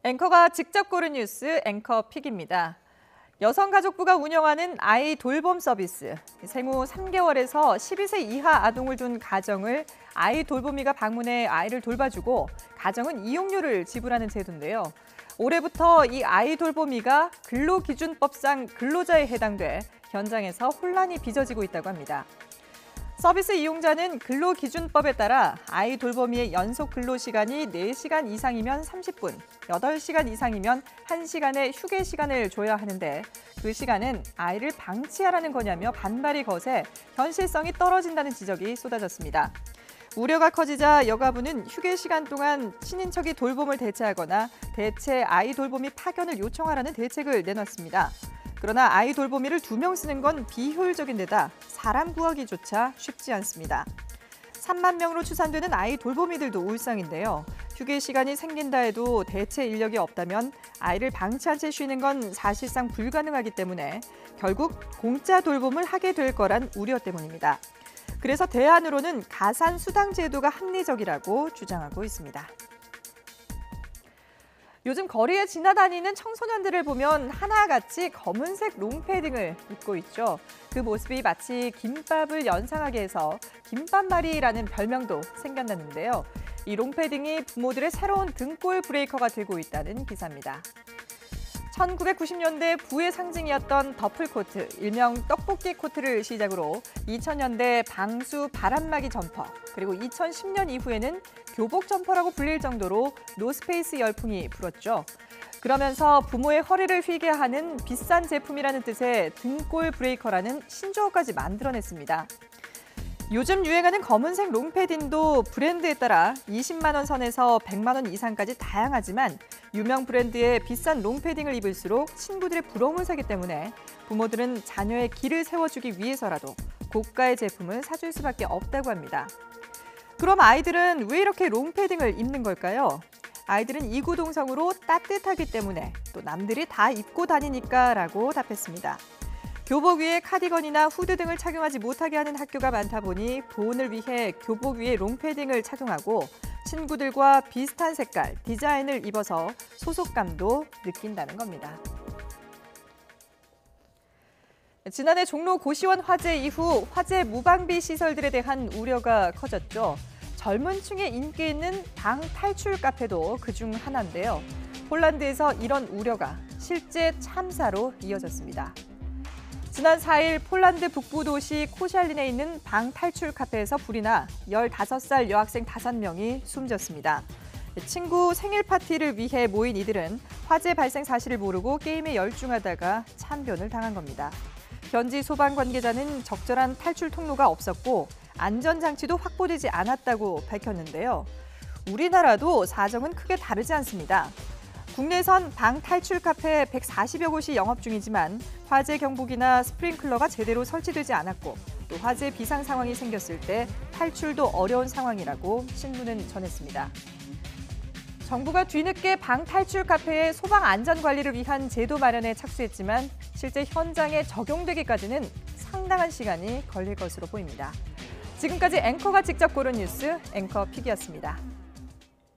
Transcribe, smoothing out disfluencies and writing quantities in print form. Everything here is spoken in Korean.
앵커가 직접 고른 뉴스 앵커픽입니다. 여성가족부가 운영하는 아이 돌봄 서비스. 생후 3개월에서 12세 이하 아동을 둔 가정을 아이 돌보미가 방문해 아이를 돌봐주고 가정은 이용료를 지불하는 제도인데요. 올해부터 이 아이 돌보미가 근로기준법상 근로자에 해당돼 현장에서 혼란이 빚어지고 있다고 합니다. 서비스 이용자는 근로기준법에 따라 아이 돌보미의 연속 근로시간이 4시간 이상이면 30분, 8시간 이상이면 1시간의 휴게 시간을 줘야 하는데 그 시간은 아이를 방치하라는 거냐며 반발이 거세 현실성이 떨어진다는 지적이 쏟아졌습니다. 우려가 커지자 여가부는 휴게 시간 동안 친인척이 돌봄을 대체하거나 대체 아이 돌보미 파견을 요청하라는 대책을 내놨습니다. 그러나 아이 돌보미를 2명 쓰는 건 비효율적인 데다 사람 구하기조차 쉽지 않습니다. 3만 명으로 추산되는 아이 돌보미들도 울상인데요. 휴게 시간이 생긴다 해도 대체 인력이 없다면 아이를 방치한 채 쉬는 건 사실상 불가능하기 때문에 결국 공짜 돌봄을 하게 될 거란 우려 때문입니다. 그래서 대안으로는 가산 수당 제도가 합리적이라고 주장하고 있습니다. 요즘 거리에 지나다니는 청소년들을 보면 하나같이 검은색 롱패딩을 입고 있죠. 그 모습이 마치 김밥을 연상하게 해서 김밥말이라는 별명도 생겼는데요. 이 롱패딩이 부모들의 새로운 등골 브레이커가 되고 있다는 기사입니다. 1990년대 부의 상징이었던 더플코트, 일명 떡볶이 코트를 시작으로 2000년대 방수 바람막이 점퍼, 그리고 2010년 이후에는 교복 점퍼라고 불릴 정도로 노스페이스 열풍이 불었죠. 그러면서 부모의 허리를 휘게 하는 비싼 제품이라는 뜻의 등골 브레이커라는 신조어까지 만들어냈습니다. 요즘 유행하는 검은색 롱패딩도 브랜드에 따라 20만 원 선에서 100만 원 이상까지 다양하지만 유명 브랜드의 비싼 롱패딩을 입을수록 친구들의 부러움을 사기 때문에 부모들은 자녀의 길을 세워주기 위해서라도 고가의 제품을 사줄 수밖에 없다고 합니다. 그럼 아이들은 왜 이렇게 롱패딩을 입는 걸까요? 아이들은 이구동성으로 따뜻하기 때문에 또 남들이 다 입고 다니니까라고 답했습니다. 교복 위에 카디건이나 후드 등을 착용하지 못하게 하는 학교가 많다 보니 보온을 위해 교복 위에 롱패딩을 착용하고 친구들과 비슷한 색깔, 디자인을 입어서 소속감도 느낀다는 겁니다. 지난해 종로 고시원 화재 이후 화재 무방비 시설들에 대한 우려가 커졌죠. 젊은 층에 인기 있는 방 탈출 카페도 그중 하나인데요. 폴란드에서 이런 우려가 실제 참사로 이어졌습니다. 지난 4일 폴란드 북부 도시 코샬린에 있는 방 탈출 카페에서 불이 나 15살 여학생 5명이 숨졌습니다. 친구 생일 파티를 위해 모인 이들은 화재 발생 사실을 모르고 게임에 열중하다가 참변을 당한 겁니다. 현지 소방 관계자는 적절한 탈출 통로가 없었고 안전장치도 확보되지 않았다고 밝혔는데요. 우리나라도 사정은 크게 다르지 않습니다. 국내선 방 탈출 카페 140여 곳이 영업 중이지만 화재 경보기나 스프링클러가 제대로 설치되지 않았고 또 화재 비상 상황이 생겼을 때 탈출도 어려운 상황이라고 신문은 전했습니다. 정부가 뒤늦게 방 탈출 카페의 소방 안전 관리를 위한 제도 마련에 착수했지만 실제 현장에 적용되기까지는 상당한 시간이 걸릴 것으로 보입니다. 지금까지 앵커가 직접 고른 뉴스 앵커픽이었습니다.